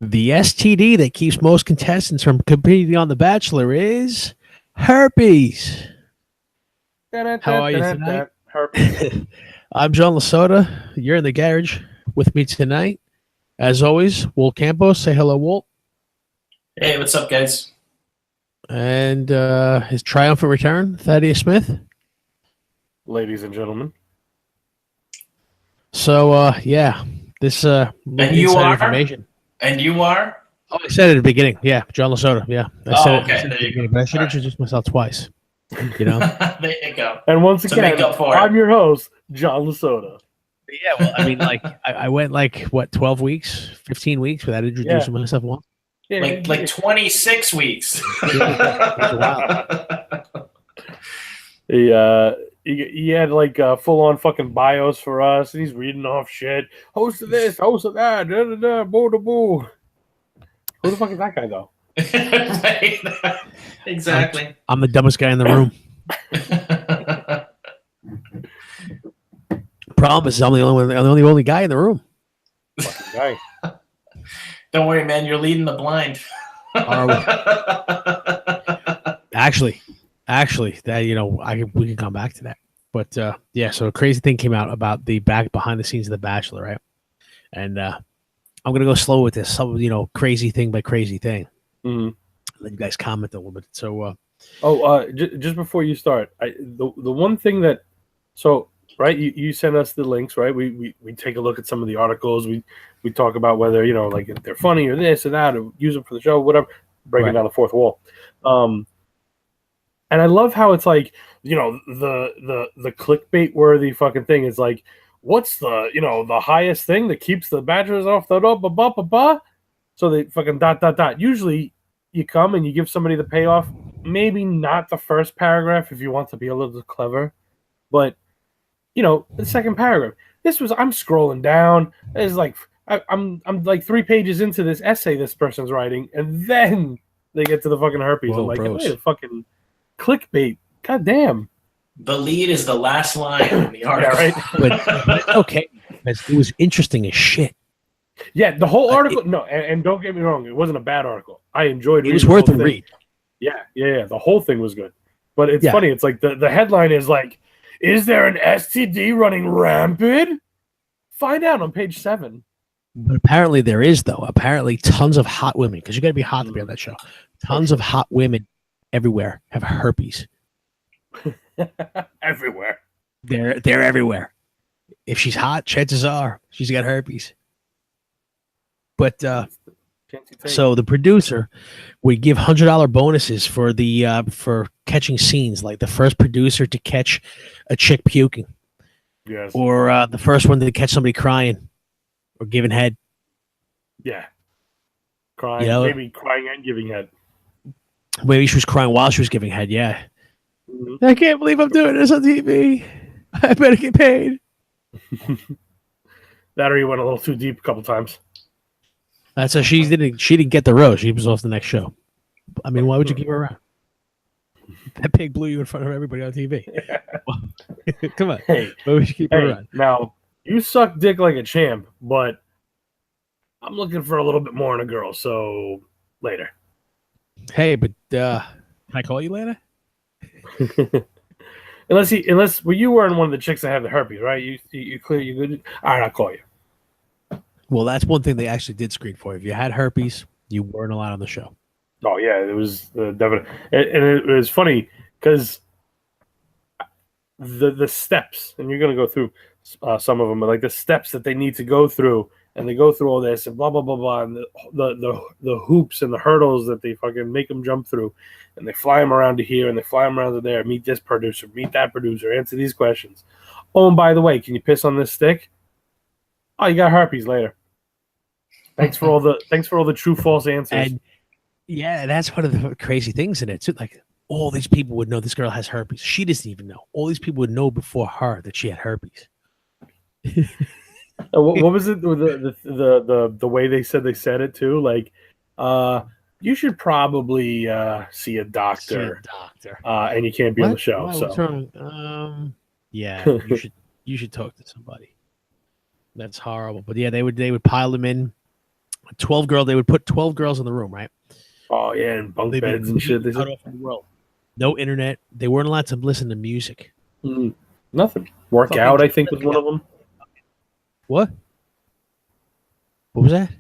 The STD that keeps most contestants from competing on The Bachelor is herpes. How are you tonight? Herpes. I'm John Lasota. You're in the garage with me tonight. As always, Walt Campos. Say hello, Walt. Hey, what's up, guys? And his triumphant return, Thaddeus Smith. Ladies and gentlemen. So, this And you inside are? information. And you are? Oh, I said it at the beginning. Yeah, John Lasota. Yeah, I said okay. it at the beginning, but I should introduce myself twice. You know. There you go. And once To again, make up for I'm it. your host, John Lasota. Yeah, well, I mean, like I went 12 weeks, 15 weeks without introducing myself once. Yeah, Like 26 weeks. He had like full-on fucking bios for us, and he's reading off shit. Host of this, host of that, da da da, boo da boo. Who the fuck is that guy though? Right. Exactly. I'm the dumbest guy in the room. Problem is, I'm the only guy in the room. Fucking guy. Don't worry, man. You're leading the blind. Actually, that we can come back to that. But so a crazy thing came out about the behind the scenes of The Bachelor, right? And I'm gonna go slow with this. Some crazy thing by crazy thing. Mm-hmm. Let you guys comment a little bit. So, just before you start, the one thing that right, you sent us the links, right? We take a look at some of the articles. We talk about whether like if they're funny or this or that, or use them for the show, whatever. Breaking down the fourth wall. And I love how it's like, the clickbait worthy fucking thing is like, what's the the highest thing that keeps the Badgers off the ba. So they fucking ... Usually you come and you give somebody the payoff, maybe not the first paragraph if you want to be a little clever, but the second paragraph. I'm scrolling down. It's like I'm like 3 pages into this essay this person's writing, and then they get to the fucking herpes. Whoa, I'm like, bros. wait, a fucking clickbait. God damn. The lead is the last line in the article. Yeah, right. but okay, it was interesting as shit. Yeah, the whole article. And don't get me wrong, it wasn't a bad article. I enjoyed it. It was worth a read. Yeah. The whole thing was good. But it's funny. It's like the headline is like, is there an STD running rampant? Find out on page 7. But apparently there is, though. Apparently tons of hot women, because you got to be hot to be on that show. Tons of hot women everywhere have herpes. Everywhere. They're everywhere. If she's hot, chances are she's got herpes. But so the producer would give $100 bonuses for the for catching scenes, like the first producer to catch a chick puking, yes, or the first one to catch somebody crying or giving head. Yeah, crying, maybe crying and giving head. Maybe she was crying while she was giving head. Yeah, mm-hmm. I can't believe I'm doing this on TV. I better get paid. That or you went a little too deep a couple times. That's how she didn't get the rose. She was off the next show. I mean, why would you keep her around? That pig blew you in front of everybody on TV. Come on. Hey, why would you keep her around? Now, you suck dick like a champ, but I'm looking for a little bit more in a girl, so later. Hey, but can I call you later? Unless you weren't one of the chicks that have the herpes, right? You clear, you good? All right, I'll call you. Well, that's one thing they actually did screen for. If you had herpes, you weren't allowed on the show. Oh yeah, it was definitely, and it was funny because the steps, and you're gonna go through some of them, but like the steps that they need to go through, and they go through all this and blah blah blah blah, and the hoops and the hurdles that they fucking make them jump through, and they fly them around to here and they fly them around to there. Meet this producer, meet that producer, answer these questions. Oh, and by the way, can you piss on this stick? Oh, you got herpes later. Thanks for all the true false answers. And yeah, that's one of the crazy things in it too. Like all these people would know this girl has herpes. She doesn't even know. All these people would know before her that she had herpes. What was it? The way they said it too. Like, you should probably see a doctor. And you can't be on the show. What's wrong? Yeah, you should talk to somebody. That's horrible. But yeah, they would pile them in They would put 12 girls in the room, right? Oh yeah, and bunk They'd be beds and shit. They cut said off from the world. No internet. They weren't allowed to listen to music. nothing. Work out, I think, was one of them. What? What was that?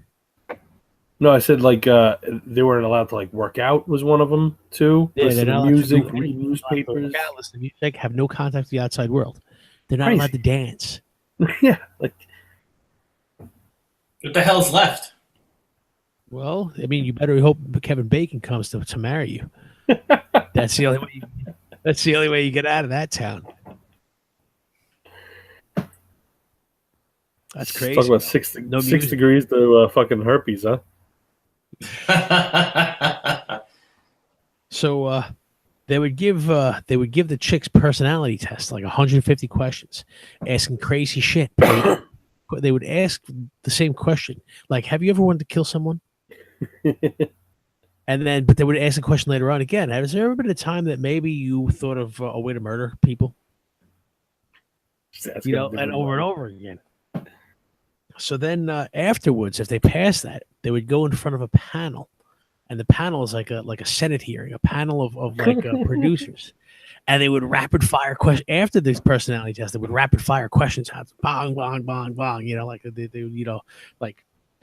No, I said like they weren't allowed to like work out was one of them too. Yeah, Listen they're to not allowed to music, do read anything. newspapers. Listen to music. Have no contact with the outside world. They're not Crazy. allowed to dance. Yeah, like What the hell's left? Well, I mean, you better hope Kevin Bacon comes to marry you. That's the only way. That's the only way you get out of that town. That's crazy. talk about 6 degrees to fucking herpes, huh? So they would give the chicks personality tests, like 150 questions, asking crazy shit. They would ask the same question, like, "Have you ever wanted to kill someone?" But they would ask a question later on again. Has there ever been a time that maybe you thought of a way to murder people? And over and over again. So then afterwards, if they passed that, they would go in front of a panel, and the panel is like a Senate hearing, a panel of producers, and they would rapid fire question after this personality test. They would rapid fire questions out, bong bong bong bong, like they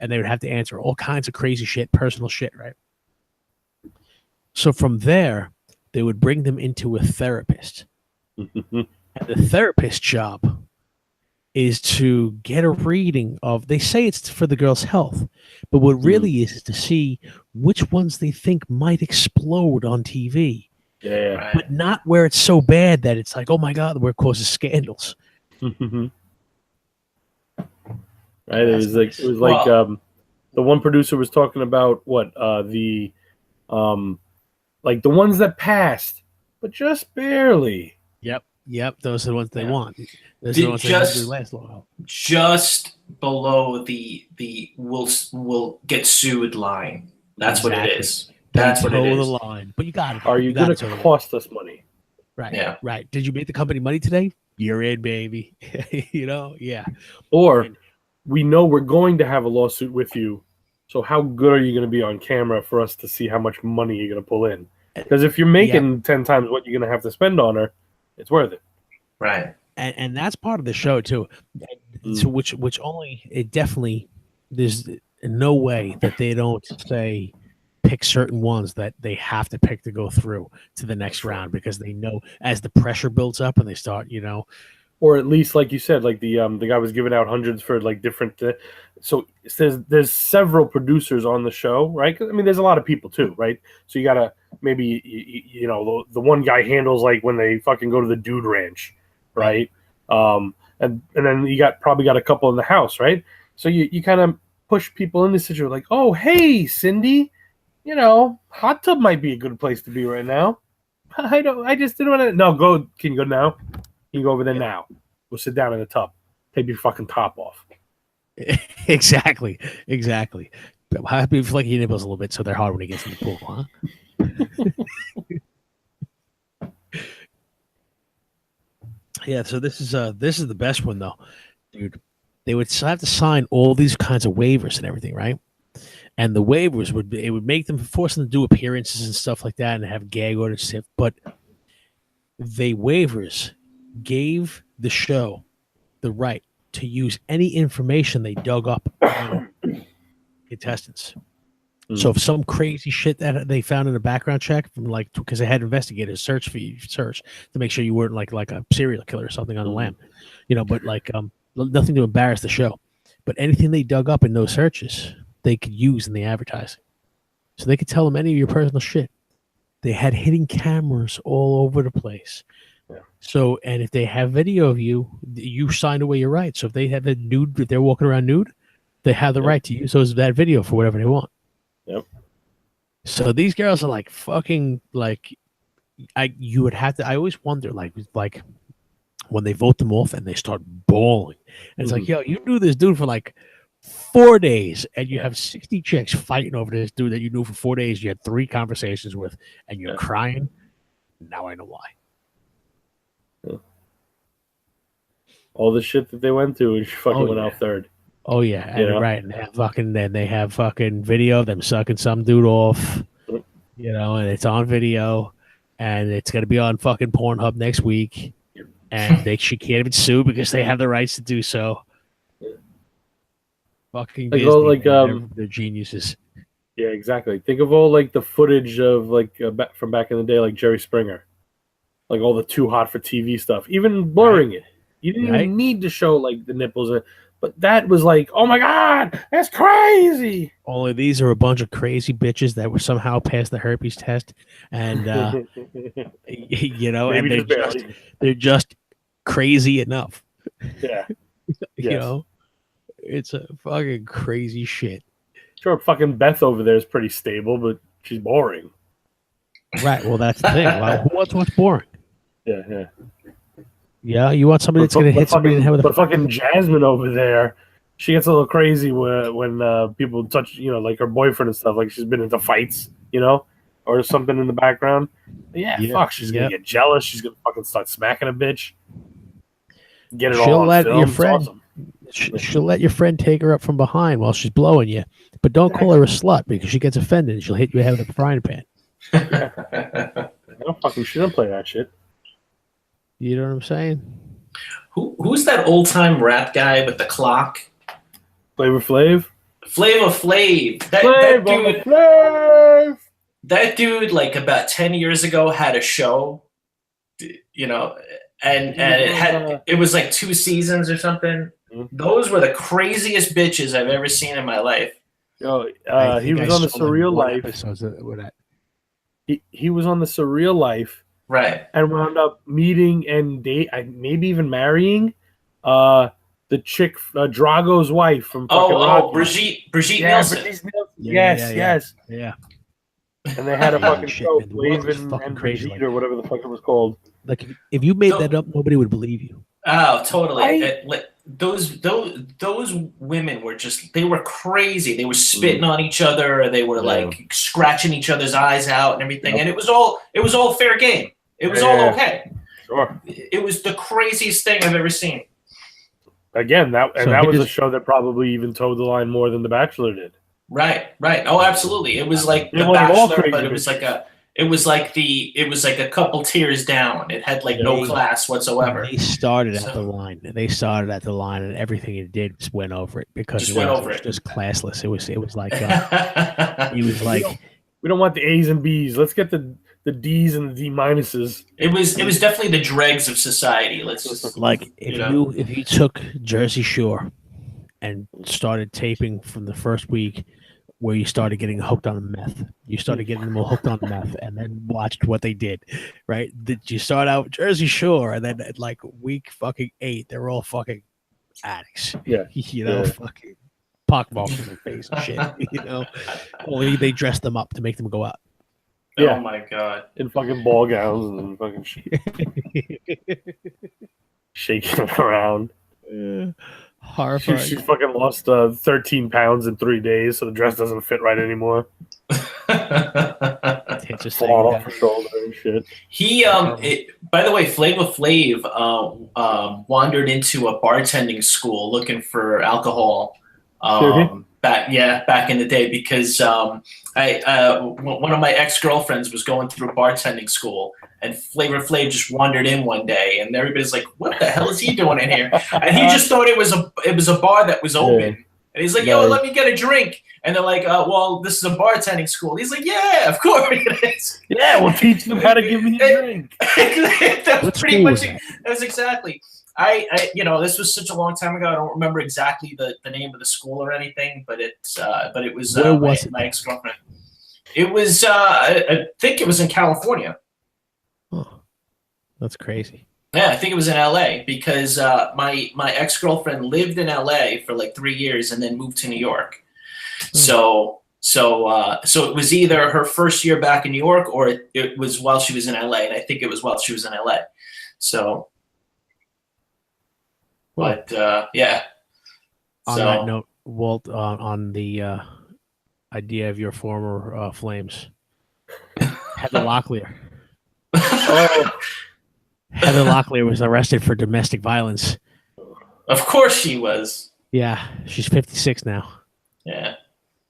and they would have to answer all kinds of crazy shit, personal shit, right? So from there, they would bring them into a therapist, and the therapist job is to get a reading of, they say it's for the girl's health, but what really is to see which ones they think might explode on TV. Yeah. But not where it's so bad that it's like, oh my God, where it causes scandals. Right. It was like the one producer was talking about the like the ones that passed, but just barely. Yep. Those are the ones they want. Those are the ones that last long. Just below the will get sued line. That's what it is. That's what it is. The line. But you got it. Are you going to cost us money? Right. Yeah. Right. Did you make the company money today? You're in, baby. Yeah. Or we know we're going to have a lawsuit with you. So how good are you going to be on camera for us to see how much money you're going to pull in? Because if you're making 10 times what you're going to have to spend on her, it's worth it. Right. And that's part of the show too. So which only it definitely, there's no way that they don't say pick certain ones that they have to pick to go through to the next round, because they know as the pressure builds up and they start, or at least like you said, like the guy was giving out hundreds for like different. So it says there's several producers on the show, right? I mean, there's a lot of people too, right? So you gotta maybe the one guy handles like when they fucking go to the dude ranch, right? And then you probably got a couple in the house, right? So you kind of push people in this situation, like, oh hey Cindy, hot tub might be a good place to be right now. I just didn't want to. No, go. Can you go now? You go over there now. Go sit down in the tub. Take your fucking top off. Exactly. How do you flick your nipples a little bit so they're hard when he gets in the pool, huh? Yeah. So this is the best one though, dude. They would have to sign all these kinds of waivers and everything, right? And the waivers would make them, force them to do appearances and stuff like that, and have gag orders and stuff. But the waivers gave the show the right to use any information they dug up on contestants. So if some crazy shit that they found in a background check from because they had investigators search to make sure you weren't like a serial killer or something on the lam, but nothing to embarrass the show. But anything they dug up in those searches, they could use in the advertising. So they could tell them any of your personal shit. They had hidden cameras all over the place. Yeah. So, and if they have video of you, you signed away your rights. So if they have a nude, if they're walking around nude, they have the right to use that video for whatever they want. Yep. So these girls are like fucking you would have to. I always wonder like when they vote them off and they start bawling, and it's like, yo, you knew this dude for like 4 days, and you have 60 chicks fighting over this dude that you knew for 4 days. You had 3 conversations with, and you're crying. Now I know why. Yeah. All the shit that they went through, and she fucking went out third. Oh yeah, and right, and they have fucking video of them sucking some dude off, and it's on video, and it's gonna be on fucking Pornhub next week, and she can't even sue because they have the rights to do so. Fucking Like, Disney, like they're geniuses. Yeah, exactly. Think of all like the footage of like from back in the day, like Jerry Springer, like all the too hot for TV stuff, even blurring it. You didn't even need to show like the nipples, but that was like, oh my god, that's crazy. Only these are a bunch of crazy bitches that were somehow passed the herpes test, and and they're just crazy enough. Yeah, it's a fucking crazy shit. Sure, fucking Beth over there is pretty stable, but she's boring. Right. Well, that's the thing. Who wants what's boring? Yeah. Yeah, you want somebody that's going to hit somebody in the head with a fucking Jasmine over there. She gets a little crazy when people touch, like her boyfriend and stuff. Like she's been into fights, or something in the background. Yeah, fuck. She's gonna get jealous. She's gonna fucking start smacking a bitch. Get it all on film. Your friend. Awesome. She'll let your friend take her up from behind while she's blowing you, but don't call her a slut because she gets offended and she'll hit you in the head with a frying pan. She don't play that shit. You know what I'm saying? Who's that old time rap guy with the clock? Flavor Flav. Flavor Flav. That dude, like about 10 years ago, had a show. And it was like 2 seasons or something. Mm-hmm. Those were the craziest bitches I've ever seen in my life. He was on the Surreal Life. He was on the Surreal Life, right? And wound up meeting and maybe even marrying the chick, Drago's wife from Brigitte Nielsen. Yes. Yeah. And they had a fucking show, Flav and crazy, Brigitte, or whatever the fuck it was called. Like if you made that up, nobody would believe you. Oh, totally. Those women were they were crazy. They were spitting on each other. They were like scratching each other's eyes out and everything. And it was all fair game. It was all okay. Sure. It was the craziest thing I've ever seen. Again, that was a show that probably even towed the line more than The Bachelor did. Right. Oh, absolutely. It was like The Bachelor, but it was like a couple tiers down. It had no class whatsoever. They started at the line. And everything it did just went over it because it was just classless. It was like he was like, we don't want the A's and B's. Let's get the D's and the D minuses. It was definitely the dregs of society. Let's just if you took Jersey Shore and started taping from the first week where you started getting hooked on meth. You started getting them all hooked on meth and then watched what they did, right? Did you start out with Jersey Shore and then at week fucking 8, they're all fucking addicts. Yeah. Fucking pockmarks in their face and shit, Only they dress them up to make them go out. Yeah. Oh my God. In fucking ball gowns and fucking shaking around. Horrifying. She fucking lost 13 pounds in 3 days, so the dress doesn't fit right anymore. Interesting. Fall off her shoulder and shit. He by the way, Flavor Flav wandered into a bartending school looking for alcohol. Back in the day because one of my ex-girlfriends was going through a bartending school. And Flavor Flav just wandered in one day, and everybody's like, "What the hell is he doing in here?" And he just thought it was a bar that was open. And he's like, "Yo, let me get a drink." And they're like, "Well, this is a bartending school." He's like, "Yeah, of course it is." Yeah, we'll teach them how to give me a drink. That's pretty much it. That's exactly. This was such a long time ago. I don't remember exactly the name of the school or anything, but it was my ex-girlfriend. It was I think it was in California. Oh, that's crazy. Yeah, I think it was in LA because my ex-girlfriend lived in LA for 3 years and then moved to New York. So it was either her first year back in New York or it was while she was in LA, and I think it was while she was in LA. So, but yeah. On that note, Walt, on the idea of your former flames, Heather Locklear. Heather Locklear was arrested for domestic violence. Of course she was. Yeah, she's 56 now. Yeah.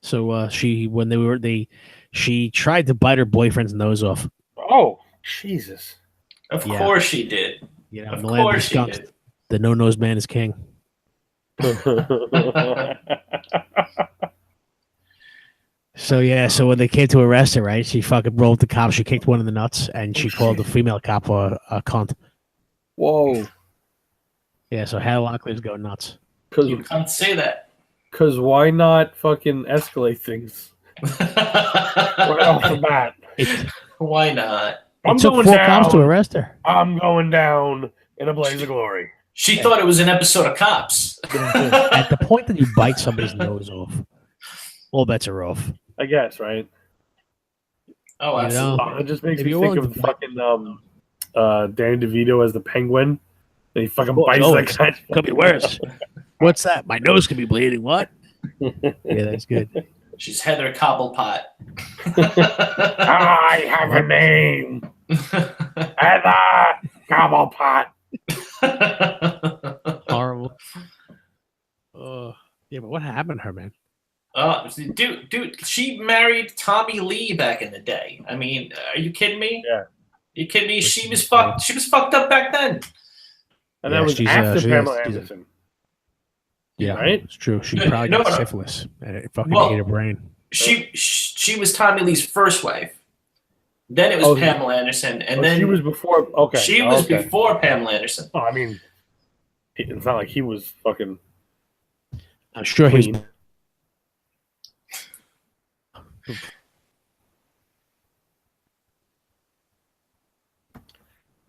So she tried to bite her boyfriend's nose off. Oh, Jesus. Of Yeah. course she did. You know, Of in the land of the course she skunks, did. the no-nose man is king. So yeah, so when they came to arrest her, right, she fucking rolled the cop. She kicked one in the nuts, and she called the female cop a cunt. Whoa. Yeah, so Hannah Locklear's going nuts. You can't say that. Because why not fucking escalate things right off the bat? Why not? It took 4 cops to arrest her. I'm going down in a blaze of glory. She thought it was an episode of Cops. At the point that you bite somebody's nose off, all bets are off. I guess, right? Oh, absolutely. It just makes me think of fucking Danny DeVito as the Penguin. And he fucking bites that guy. Could be worse. What's that? My nose could be bleeding. What? Yeah, that's good. She's Heather Cobblepot. I have a name. Heather Cobblepot. Horrible. Yeah, but what happened to her, man? Dude, she married Tommy Lee back in the day. I mean, are you kidding me? Yeah. You kidding me? She was fucked. She was fucked up back then. And that was after Pamela Anderson. Yeah, right. It's true. She probably got syphilis, and it fucking ate her brain. She was Tommy Lee's first wife. Then it was Pamela Anderson, and then she was before. Okay, she was before Pamela Anderson. Oh, I mean, it's not like he was fucking. I'm sure clean.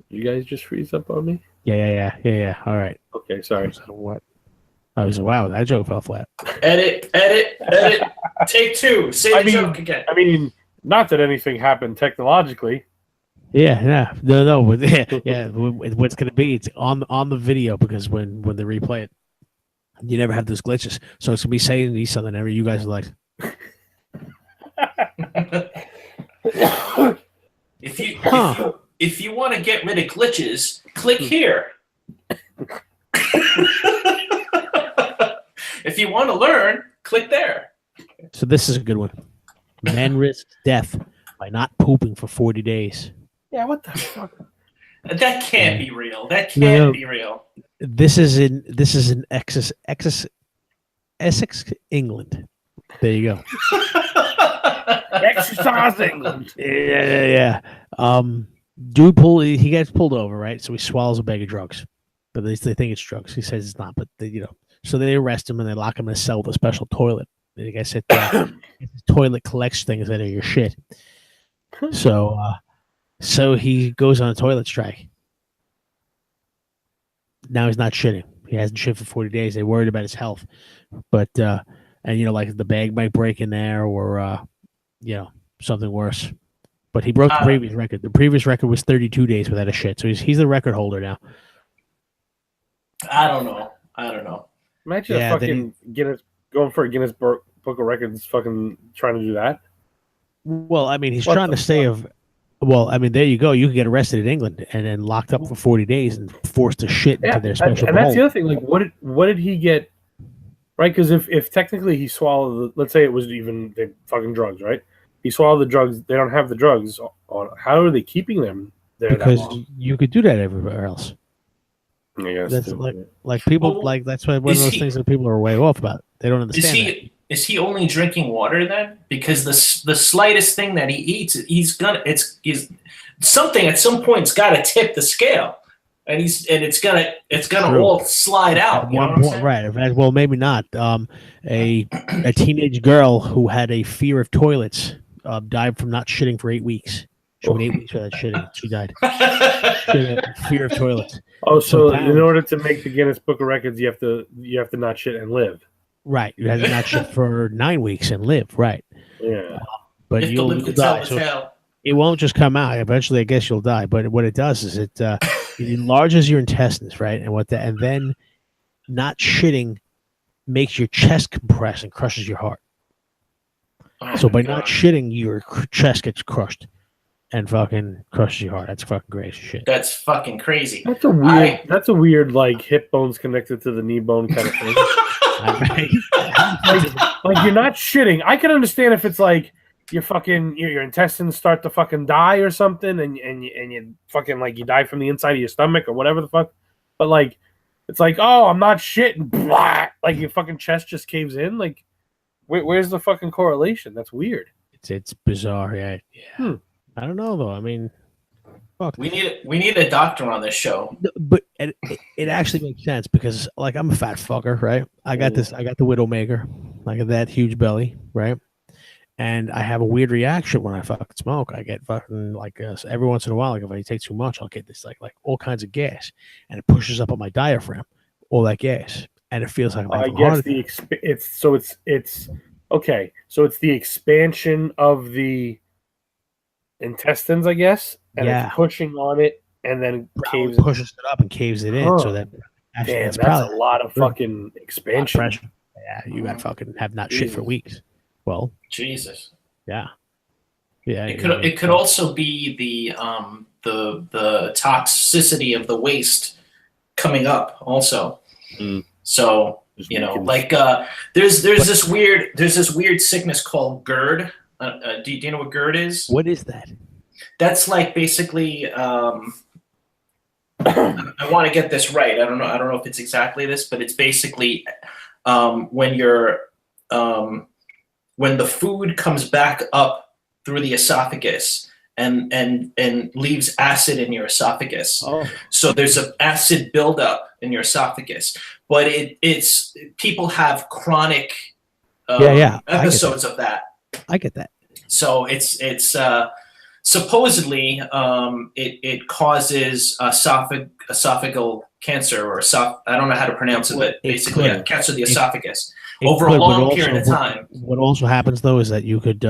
You guys just freeze up on me? Yeah. All right. Okay, sorry. What? I was wow, that joke fell flat. Edit. Take 2. Say the joke again. I mean, not that anything happened technologically. Yeah. No. Yeah. What's gonna be? It's on the video because when they replay it, you never have those glitches. So it's gonna be saying these something. Ever you guys are like. If you want to get rid of glitches, click here. If you want to learn, click there. So this is a good one. Men risk death by not pooping for 40 days. Yeah, what the fuck? That can't be real. That can't be real. This is in Essex, England. There you go. Exercise England. Yeah. He gets pulled over, right? So he swallows a bag of drugs. But they think it's drugs. He says it's not, but so they arrest him and they lock him in a cell with a special toilet. And the guy said, toilet collects things that are your shit. So he goes on a toilet strike. Now he's not shitting. He hasn't shit for 40 days. They're worried about his health. But, like the bag might break in there or, something worse. But he broke the previous record. The previous record was 32 days without a shit. So he's the record holder now. I don't know. Imagine fucking Guinness going for a Guinness Book of Records, fucking trying to do that. Well, I mean, he's trying to stay of. Well, I mean, there you go. You can get arrested in England and then locked up for 40 days and forced to shit into their special. And that's the other thing. Like, what did he get? Right? Because if technically he swallowed, let's say it was even the fucking drugs, right? He swallowed the drugs. They don't have the drugs on. How are they keeping them there? Because you could do that everywhere else. I guess that's like people that's one of those things that people are way off about. They don't understand. Is he only drinking water then? Because the slightest thing that he eats, he's something at some point's got to tip the scale, and it's gonna all slide out. Right. Well, maybe not. A teenage girl who had a fear of toilets died from not shitting for 8 weeks. She went 8 weeks without shitting. She died. She had a fear of toilets. Oh, so in order to make the Guinness Book of Records, you have to not shit and live. Right, you have to not shit for 9 weeks and live. Right. Yeah. But you'll die. So it won't just come out. Eventually, I guess you'll die. But what it does is it enlarges your intestines, right? And then not shitting makes your chest compress and crushes your heart. So by not shitting, your chest gets crushed. And fucking crushes your heart. That's fucking crazy shit. That's fucking crazy. That's a weird like hip bones connected to the knee bone kind of thing. like you're not shitting. I can understand if it's like your intestines start to fucking die or something, and you fucking like you die from the inside of your stomach or whatever the fuck. But like, it's like, oh, I'm not shitting. Blah, like your fucking chest just caves in. Like, where's the fucking correlation? That's weird. It's bizarre. Yeah. I don't know though. I mean, fuck. We need a doctor on this show. But it actually makes sense because like I'm a fat fucker, right? I got the Widowmaker, like that huge belly, right? And I have a weird reaction when I fucking smoke. I get fucking like every once in a while, like if I take too much, I'll get this like all kinds of gas, and it pushes up on my diaphragm, all that gas, and it feels like I'm having I guess it's okay. So it's the expansion of the intestines, I guess, and it's pushing on it, and then pushes it up and caves it in. So that damn, that's a lot of fucking expansion. Pressure. Yeah, you got fucking have not shit for weeks. Well, Jesus. Yeah. It could also be the toxicity of the waste coming up also. So like there's this weird sickness called GERD. Do you know what GERD is? What is that? That's like basically I want to get this right. I don't know if it's exactly this, but it's basically when the food comes back up through the esophagus and leaves acid in your esophagus. So there's an acid buildup in your esophagus, but it's people have chronic episodes of that. I get that. So it's supposedly it causes esophageal cancer or I don't know how to pronounce it, but basically cancer of the esophagus over a long period of time. What also happens though is that you could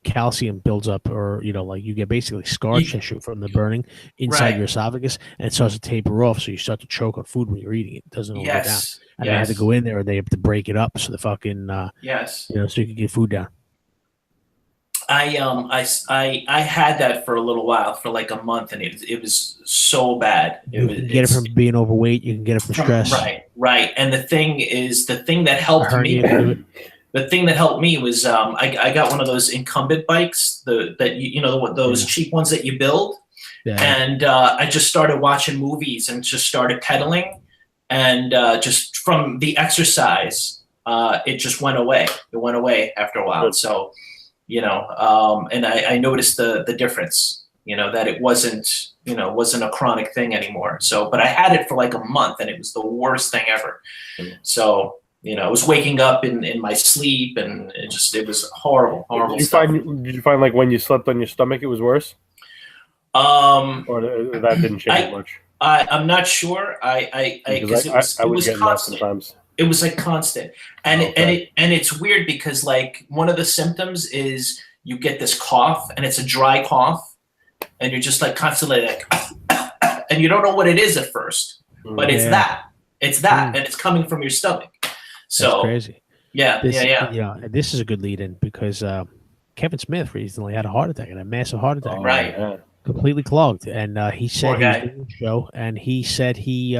calcium builds up, or like you get basically scar tissue from the burning inside your esophagus, and it starts to taper off, so you start to choke on food when you're eating it. It doesn't all go down. And they had to go in there and they have to break it up so the fucking so you can get food down. I had that for a little while, for like a month, and it was so bad. You can get it from being overweight. You can get it from stress. Right. And the thing that helped me. The thing that helped me was I got one of those incumbent bikes, those cheap ones that you build, and I just started watching movies and just started pedaling, and just from the exercise, it just went away. It went away after a while. So. And I noticed the difference, that it wasn't a chronic thing anymore. So, but I had it for like a month and it was the worst thing ever. So, I was waking up in my sleep and it was horrible Did you find like when you slept on your stomach, it was worse? Or that didn't change much? I'm not sure. I would get that sometimes. It was like constant, and it's weird because like one of the symptoms is you get this cough, and it's a dry cough, and you're just like constantly like, and you don't know what it is at first, but it's that, and it's coming from your stomach. So that's crazy. Yeah. This is a good lead-in because Kevin Smith recently had a heart attack, and a massive heart attack, completely clogged, and he said he was doing the show, and he said he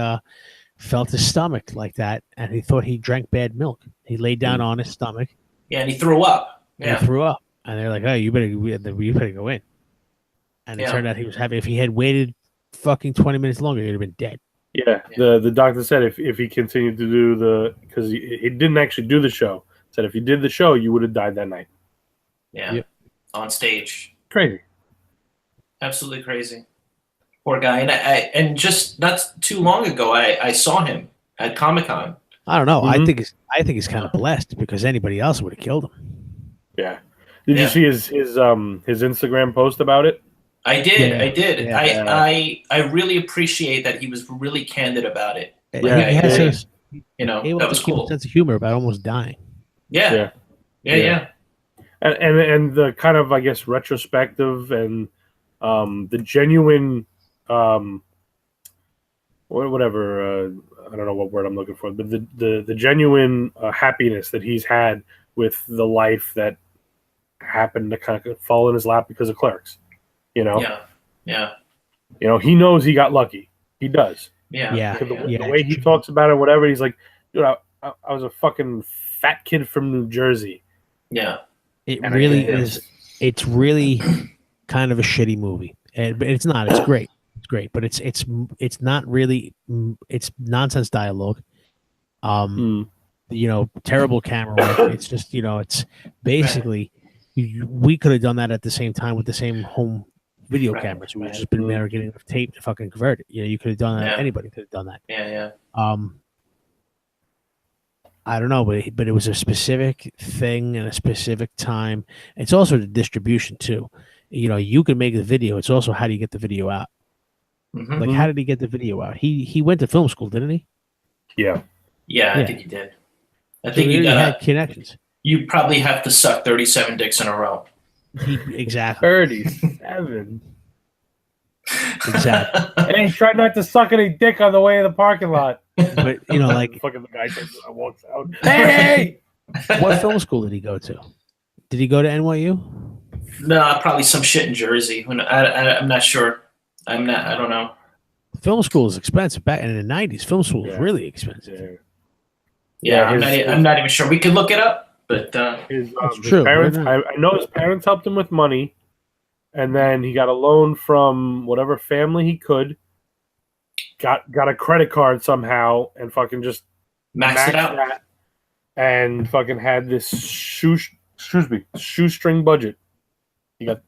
felt his stomach like that, and he thought he drank bad milk. He laid down on his stomach. Yeah, and he threw up. Yeah, he threw up, and they're like, "Oh, you better go in." And it turned out he was having. If he had waited fucking 20 minutes longer, he'd have been dead. Yeah, the doctor said if he continued to do because he didn't actually do the show, said if he did the show, you would have died that night. Yeah, on stage. Crazy. Absolutely crazy. Poor guy, and just not too long ago, I saw him at Comic-Con. I don't know. I think he's kind of blessed because anybody else would have killed him. Yeah. Did you see his Instagram post about it? I did. Yeah. I did. Yeah. I really appreciate that he was really candid about it. Yeah. He has that was cool. A sense of humor about almost dying. Yeah. And the kind of, I guess, retrospective and the genuine. Whatever, I don't know what word I'm looking for, but the genuine happiness that he's had with the life that happened to kind of fall in his lap because of Clerks, Yeah. He knows he got lucky. He does. Yeah. The way he talks about it, whatever, he's like, I was a fucking fat kid from New Jersey. Yeah. It And really I- is. It's really kind of a shitty movie, but it's not. It's great. It's great, but it's not really. It's nonsense dialogue. Terrible camera work. It's just it's basically we could have done that at the same time with the same home video cameras. We've just been there getting enough tape to fucking convert it. You could have done that. Yeah. Anybody could have done that. Yeah. I don't know, but it was a specific thing and a specific time. It's also the distribution too. You can make the video. It's also how do you get the video out? Mm-hmm. Like, how did he get the video out? He went to film school, didn't he? Yeah. Yeah, I think he did. I So think he you had connections. You probably have to suck 37 dicks in a row. Exactly. 37. Exactly. Hey, try not to suck any dick on the way in the parking lot. But like, fucking the guy walks out. Hey! What film school did he go to? Did he go to NYU? No, probably some shit in Jersey. I'm not sure. I don't know. Film school is expensive. Back in the 90s, film school was really expensive. Yeah, I'm not even sure. We could look it up, but his true. parents. I know his parents helped him with money, and then he got a loan from whatever family he could. Got a credit card somehow, and fucking just maxed it out. That, and fucking had this shoestring budget. He got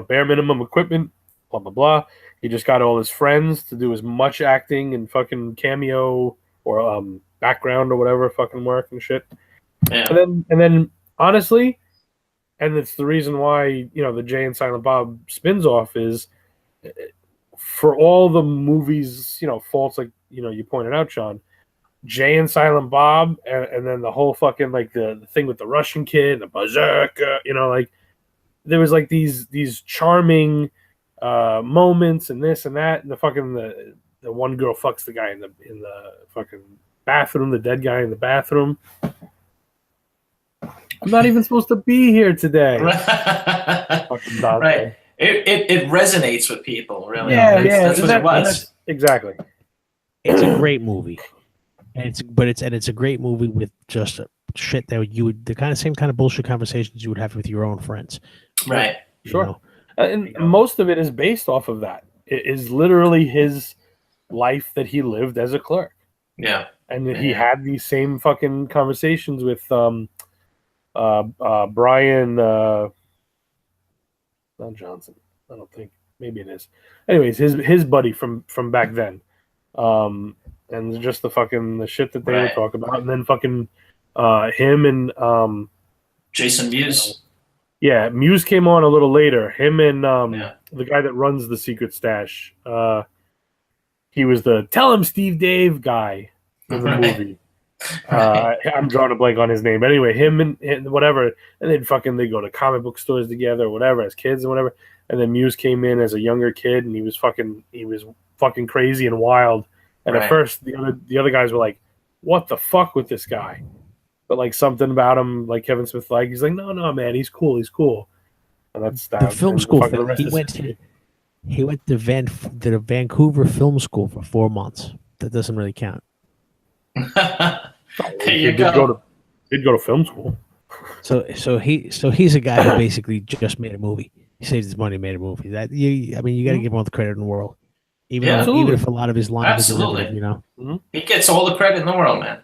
bare minimum equipment, blah blah blah. He just got all his friends to do as much acting and fucking cameo or background or whatever fucking work and shit. Yeah. And then honestly, and it's the reason why the Jay and Silent Bob spins off is for all the movies faults like you pointed out, Sean. Jay and Silent Bob, and then the whole fucking like the thing with the Russian kid, the berserker, like there was like these charming moments and this and that, and the one girl fucks the guy in the fucking bathroom, the dead guy in the bathroom. I'm not even supposed to be here today. Right. It resonates with people, really. Yeah, that's what it was. Exactly. It's a great movie. And it's a great movie with just shit that you would the same kind of bullshit conversations you would have with your own friends. Right. Sure. And most of it is based off of that. It is literally his life that he lived as a clerk. Yeah. And he had these same fucking conversations with Brian not Johnson. I don't think. Maybe it is. Anyways, his buddy from back then. And just the shit that they would talk about, and then fucking him and Jason Mewes. Yeah, Mewes came on a little later. Him and the guy that runs the Secret Stash. He was the Tell Him Steve Dave guy in the movie. I'm drawing a blank on his name. Anyway, him and whatever, and they go to comic book stores together or whatever as kids and whatever. And then Mewes came in as a younger kid, and he was fucking crazy and wild. And at first, the other guys were like, "What the fuck with this guy?" But like something about him, like Kevin Smith, he's like, "No, man, he's cool." And that's that. The film school thing. He went to the Vancouver Film School for 4 months. That doesn't really count. There you go. Did go to film school. So he's a guy who basically just made a movie. He saved his money, made a movie. You got to give him all the credit in the world. Even if a lot of his lines are delivered, he gets all the credit in the world, man.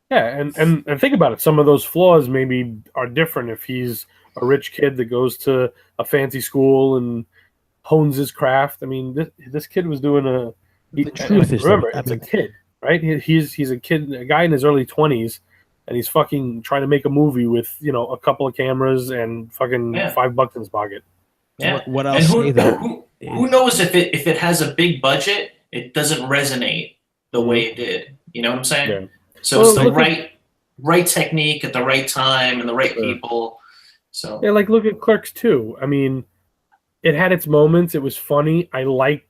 And think about it. Some of those flaws maybe are different if he's a rich kid that goes to a fancy school and hones his craft. I mean, this kid was doing the truth is, remember, it's a kid, right? He's a kid, a guy in his early 20s, and he's fucking trying to make a movie with a couple of cameras and fucking $5 in his pocket. Yeah. What else? Who knows if it has a big budget, it doesn't resonate the way it did. You know what I'm saying? Yeah. So it's the right technique at the right time and the right people. So look at Clerks 2. I mean, it had its moments. It was funny. I like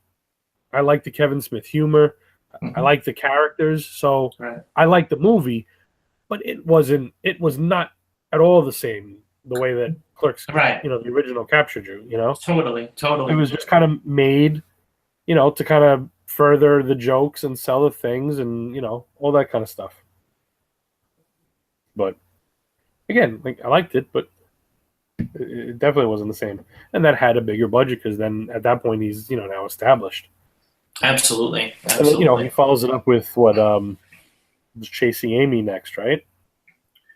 the Kevin Smith humor. I like the characters. So I like the movie, but it was not at all the same the way that Clerks, the original captured you. Totally. It was just kind of made, to kind of further the jokes and sell the things and all that kind of stuff. But again, like I liked it, but it definitely wasn't the same. And that had a bigger budget because then at that point he's now established. Absolutely. And then, he follows it up with what Chasing Amy next, right?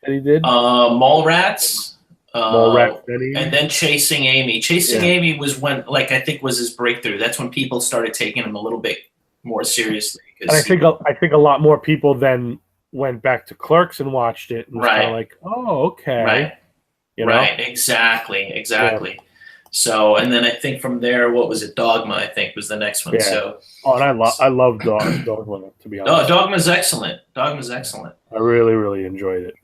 That he did Mallrats. Mallrats, and then Chasing Amy. Chasing Amy was when, I think, was his breakthrough. That's when people started taking him a little bit more seriously. And I think a lot more people then went back to Clerks and watched it and was kind of like, oh, okay, right, right, exactly. Yeah. So, and then I think from there, what was it? Dogma, I think, was the next one. Yeah. So, and I love Dogma, to be honest. Oh, Dogma's excellent. I really, really enjoyed it.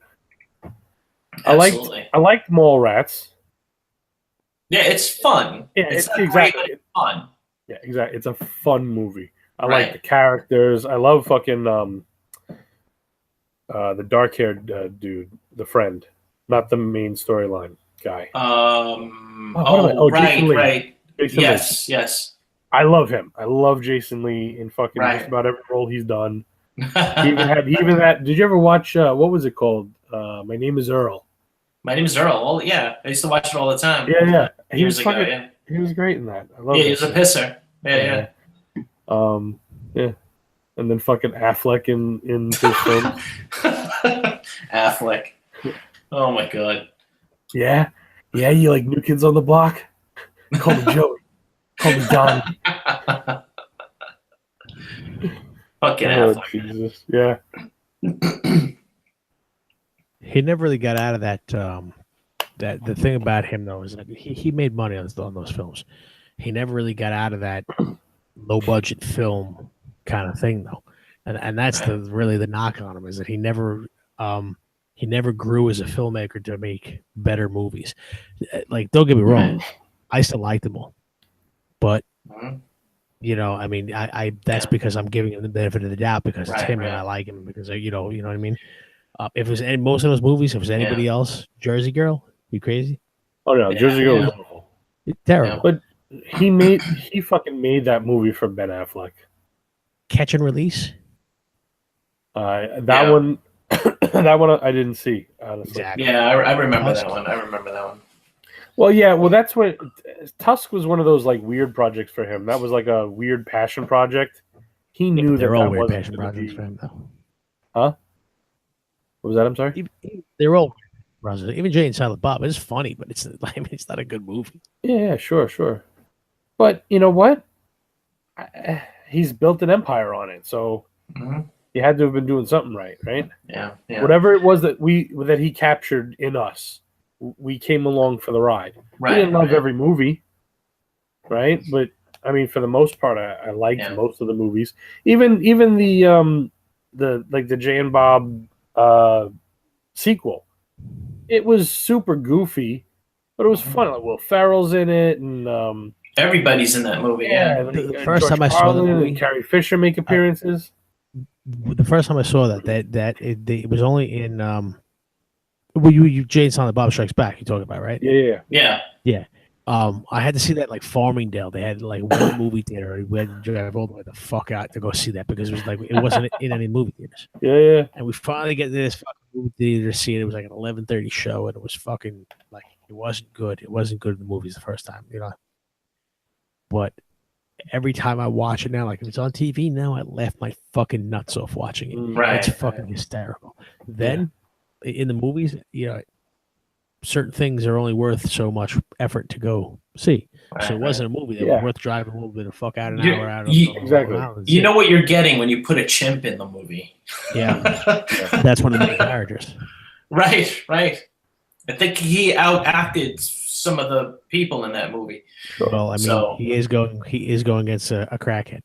Absolutely. I liked Mallrats. Yeah, it's fun. Yeah, it's exactly it's fun. Yeah, exactly. It's a fun movie. I like the characters. I love fucking the dark-haired dude, the friend, not the main storyline guy. Jason Lee. Yes, yes. I love him. I love Jason Lee in fucking just about every role he's done. He even that. Did you ever watch what was it called? My Name is Earl. My Name is Earl. Oh yeah, I used to watch it all the time. Yeah. He was great in that. I love. Yeah, he was a pisser. Yeah. Yeah. And then fucking Affleck in his film. Affleck. Oh my god. Yeah. You like New Kids on the Block? Call me Joey. Call me Don. Fucking Affleck. Jesus. Yeah. He never really got out of that. The thing about him though is he made money on those films. He never really got out of that low budget film kind of thing though, and that's really the knock on him is that he never grew as a filmmaker to make better movies. Like, don't get me wrong, I still like them all, but I mean, I that's because I'm giving him the benefit of the doubt because it's him and I like him because you know what I mean. If it was most of those movies, if it was anybody else, Jersey Girl, you crazy? Oh no, Jersey Girl was awful. Terrible. But he fucking made that movie for Ben Affleck. Catch and Release. That one I didn't see, honestly. Exactly. Yeah, I remember that one. Well, that's what Tusk was one of those like weird projects for him. That was like a weird passion project. He knew they're all weird passion projects for him, though. Huh? What was that? I'm sorry. They're all projects. Even Jay and Silent Bob. It's funny, but it's not a good movie. Yeah, sure. But you know what? He's built an empire on it, so he had to have been doing something right? Yeah. Whatever it was that he captured in us, we came along for the ride. We didn't love every movie, right? But I mean, for the most part, I liked most of the movies. Even the Jay and Bob sequel. It was super goofy, but it was fun. Like Will Ferrell's in it, and everybody's in that movie. Yeah. The first time I saw the movie, and Carrie Fisher make appearances. The first time I saw that it was only in Jay and Silent Bob Strikes Back. You talking about, right? Yeah. I had to see that like Farmingdale. They had like one movie theater. We had to drive all the way the fuck out to go see that because it was like it wasn't in any movie theaters. Yeah. And we finally get to this fucking movie theater to see it. It was like an 11:30 show, and it was fucking like it wasn't good. It wasn't good in the movies the first time, But every time I watch it now, like if it's on TV now, I laugh my fucking nuts off watching it. Right. It's fucking hysterical. Then in the movies, certain things are only worth so much effort to go see. So it wasn't a movie that was worth driving a little bit of fuck out an hour out of. Exactly. You know what you're getting when you put a chimp in the movie. Yeah. That's one of the main characters. Right. I think he outacted some of the people in that movie. Well, I mean, he is going against a crackhead.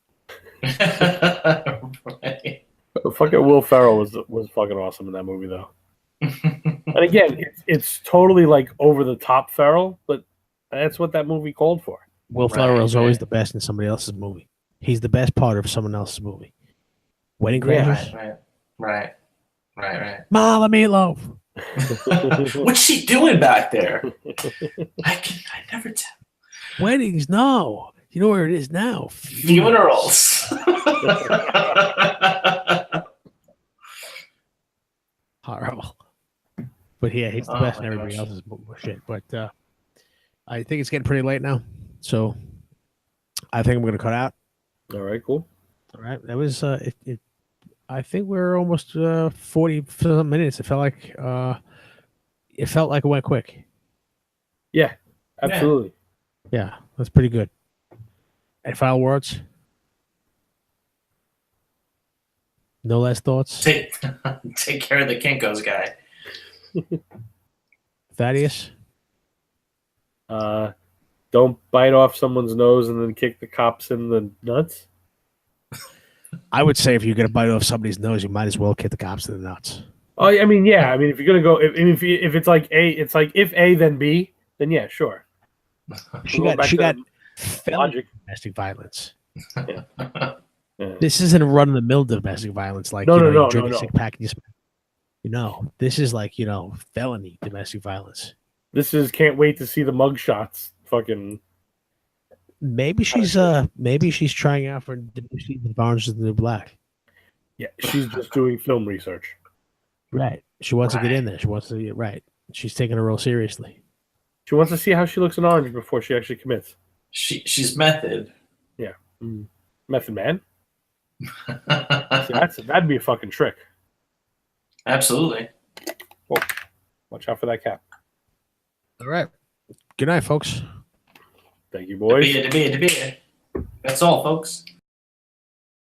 Right. Fucking Will Ferrell was fucking awesome in that movie, though. And again, it's totally like over the top Ferrell, but that's what that movie called for. Will Ferrell is always the best in somebody else's movie. He's the best part of someone else's movie. Wedding Crashers. Right. Mala Meatloaf. What's she doing back there? I never tell. Weddings, no. You know where it is now? Funerals. Horrible. But yeah, he's the Oh best my and everybody gosh. else is shit. But I think it's getting pretty late now. So I think I'm going to cut out. All right, cool. All right. That was, I think we're almost 40 minutes. It felt like it went quick. Yeah, absolutely. Yeah, that's pretty good. Any final words? No last thoughts? Take care of the Kinkos guy. Thaddeus? Don't bite off someone's nose and then kick the cops in the nuts. I would say if you're going to bite off somebody's nose, you might as well kick the cops in the nuts. Oh, I mean, yeah. I mean, if you're gonna go, if it's like A, it's like if A then B, then yeah, sure. She Go got back to felony domestic violence. Yeah. This isn't a run of the mill domestic violence like No, you drink a no. six pack and this is like felony domestic violence. This is can't wait to see the mugshots. Fucking Maybe she's trying out for Orange is the New Black. yeah, she's just doing film research. Right. She wants to get in there. She wants to get right. She's taking her role seriously. She wants to see how she looks in Orange before she actually commits. She's method. Yeah, Method Man. See, that'd be a fucking trick. Absolutely. Whoa. Watch out for that cap. All right. Good night, folks. Thank you, boys. To be. That's all, folks.